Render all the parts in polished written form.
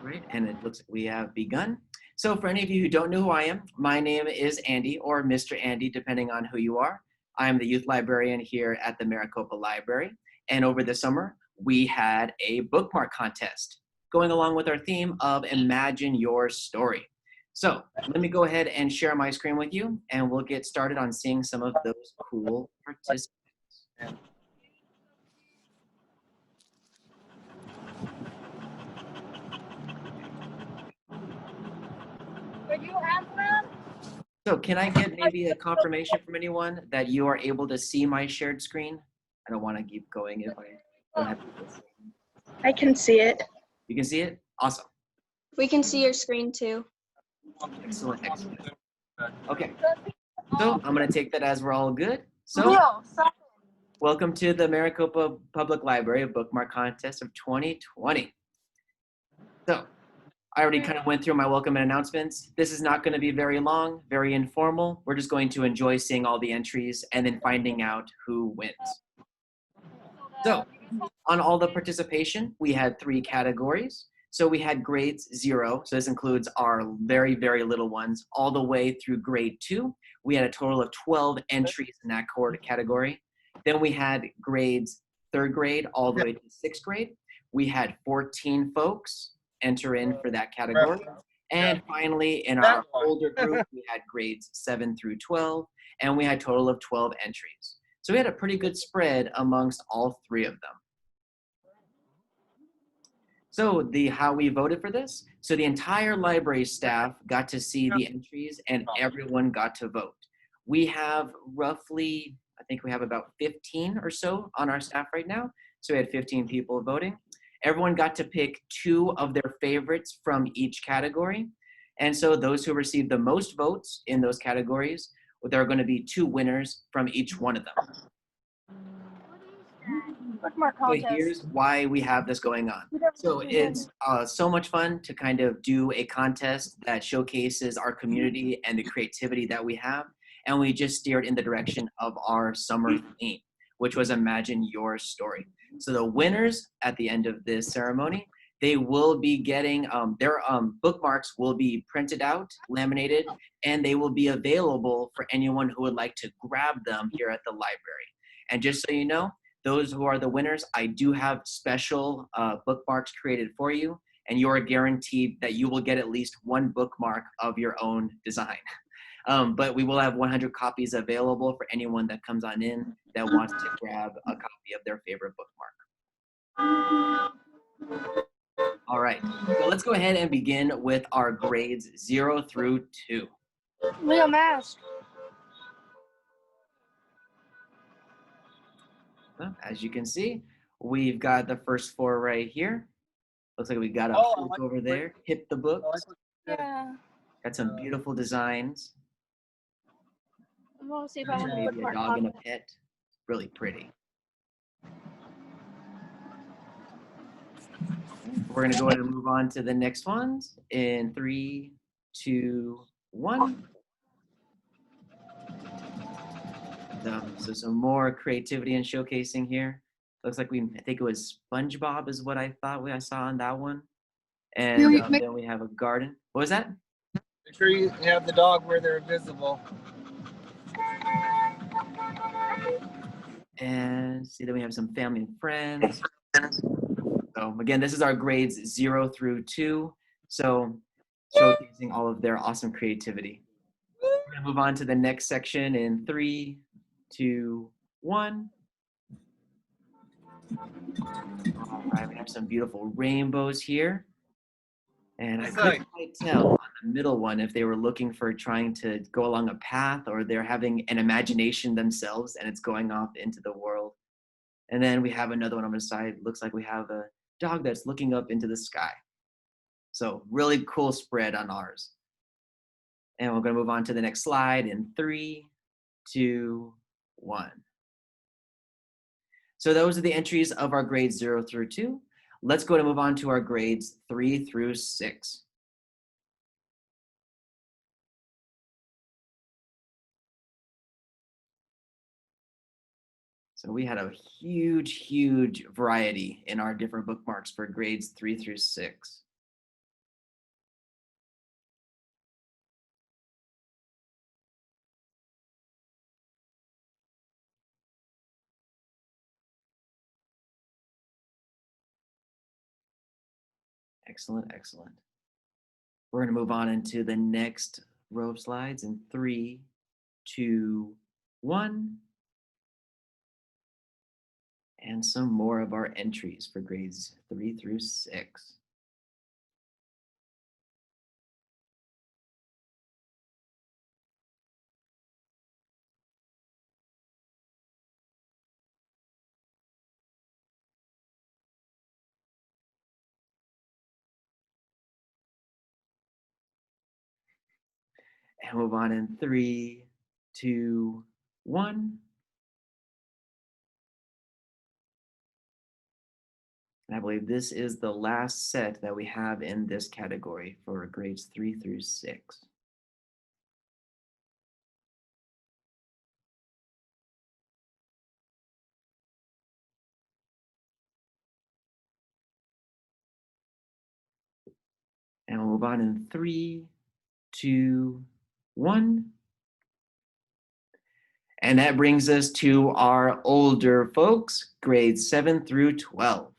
Right, and it looks like we have begun. So for any of you who don't know who I am, my name is Andy or Mr. Andy, depending on who you are. I am the youth librarian here at the Maricopa Library. And over the summer, we had a bookmark contest going along with our theme of Imagine Your Story. So let me go ahead and share my screen with you, and we'll get started on seeing some of those cool participants. So can I get maybe a confirmation from anyone that you are able to see my shared screen? I don't want to keep going if I don't have people seeing. I can see it. You can see it? Awesome. We can see your screen too. Excellent, excellent. Okay, so I'm going to take that as we're all good. So welcome to the Maricopa Public Library Bookmark Contest of 2020. So I already kind of went through my welcome and announcements. This is not going to be very long, very informal. We're just going to enjoy seeing all the entries and then finding out who wins. So on all the participation, we had 3 categories. So we had grades 0. So this includes our very, very little ones all the way through grade 2. We had a total of 12 entries in that category. Then we had grades 3rd grade all the way to 6th grade. We had 14 folks enter in for that category. And finally, in our older group, we had grades 7 through 12, and we had a total of 12 entries. So we had a pretty good spread amongst all 3 of them. So how we voted for this, so the entire library staff got to see the entries and everyone got to vote. We have roughly, I think we have about 15 or so on our staff right now. So we had 15 people voting. Everyone got to pick 2 of their favorites from each category. And so those who received the most votes in those categories, there are going to be 2 winners from each one of them. So here's why we have this going on. So it's so much fun to kind of do a contest that showcases our community and the creativity that we have. And we just steered in the direction of our summer theme, which was Imagine Your Story. So the winners at the end of this ceremony, they will be getting their bookmarks will be printed out, laminated, and they will be available for anyone who would like to grab them here at the library. And just so you know, those who are the winners, I do have special bookmarks created for you, and you are guaranteed that you will get at least 1 bookmark of your own design. But we will have 100 copies available for anyone that comes on in that wants to grab a copy of their favorite bookmark. All right, so let's go ahead and begin with our grades 0 through 2. Real mask. Well, as you can see, we've got the first 4 right here. Looks like we got a book over there. Hit the books. Yeah. Got some beautiful designs. I want to see if I want to Maybe a dog and a pet. Really pretty. We're going to go ahead and move on to the next ones in 3, 2, 1. So some more creativity and showcasing here. Looks like I think it was SpongeBob is what I thought I saw on that one. And then we have a garden. What was that? Make sure you have the dog where they're visible. And see, then we have some family and friends. So again, this is our grades 0 through 2. So showcasing all of their awesome creativity. We're gonna move on to the next section in 3, 2, 1. All right, we have some beautiful rainbows here. And I couldn't quite tell on the middle one if they were looking for trying to go along a path or they're having an imagination themselves and it's going off into the world. And then we have another one on the side. Looks like we have a dog that's looking up into the sky. So really cool spread on ours. And we're going to move on to the next slide in 3, 2, 1. So those are the entries of our grades 0 through 2. Let's go to move on to our grades 3 through 6. So we had a huge variety in our different bookmarks for grades 3 through 6. Excellent, excellent. We're going to move on into the next row of slides in 3, 2, 1. And some more of our entries for grades 3 through 6. And move on in 3, 2, 1. And I believe this is the last set that we have in this category for grades 3 through 6. And we'll move on in 3, 2, 1. And that brings us to our older folks, grades 7 through 12.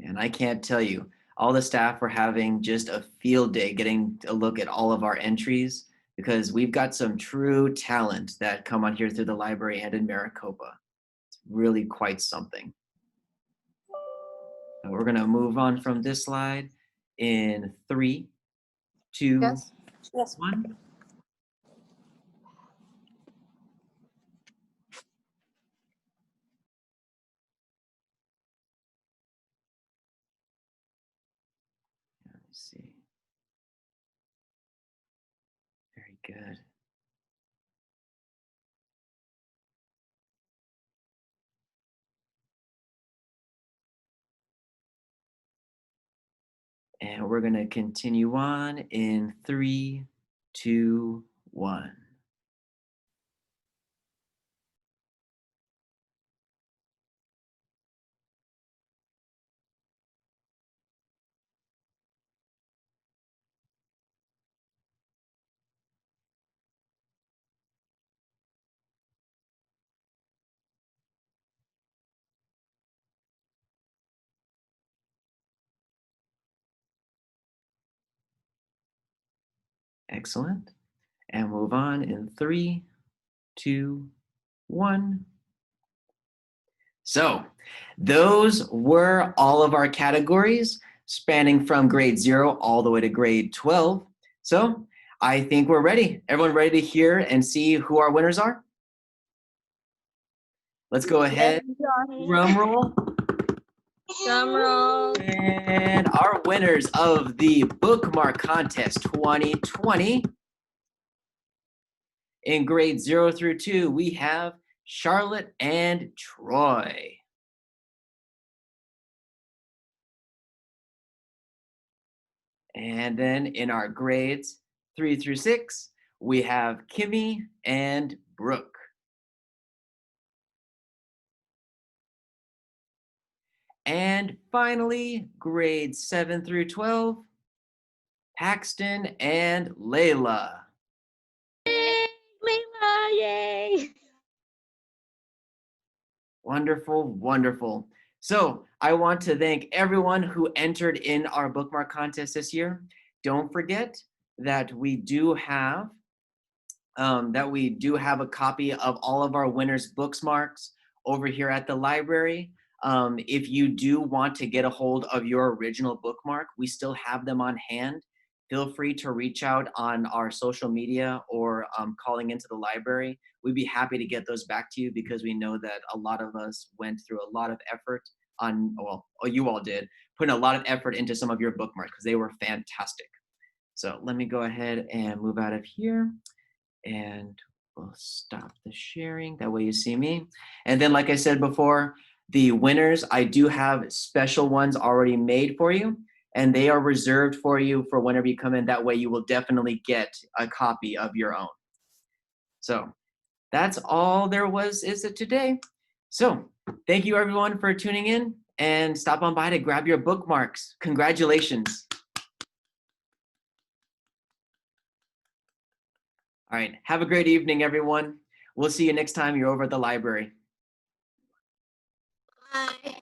And I can't tell you, all the staff are having just a field day getting a look at all of our entries because we've got some true talent that come on here through the library and in Maricopa. It's really quite something. So we're gonna move on from this slide in 3, 2, Yes. 1. Let me see. Very good. And we're gonna continue on in 3, 2, 1. Excellent. And move on in 3, 2, 1. So those were all of our categories spanning from grade 0 all the way to grade 12. So I think we're ready. Everyone ready to hear and see who our winners are? Let's go ahead. Drum roll. Drum roll. And our winners of the Bookmark Contest 2020 in grades 0 through 2, we have Charlotte and Troy. And then in our grades 3 through 6, we have Kimmy and Brooke. And finally, grades 7 through 12, Paxton and Layla. Layla, yay! Wonderful, wonderful. So I want to thank everyone who entered in our bookmark contest this year. Don't forget that we do have a copy of all of our winners' bookmarks over here at the library. If you do want to get a hold of your original bookmark, we still have them on hand. Feel free to reach out on our social media or calling into the library. We'd be happy to get those back to you because we know that a lot of us went through a lot of effort you all did, putting a lot of effort into some of your bookmarks because they were fantastic. So let me go ahead and move out of here. And we'll stop the sharing. That way you see me. And then, like I said before, the winners, I do have special ones already made for you. And they are reserved for you for whenever you come in. That way you will definitely get a copy of your own. So that's all there is it today. So thank you everyone for tuning in and stop on by to grab your bookmarks. Congratulations. All right, have a great evening, everyone. We'll see you next time you're over at the library. Bye.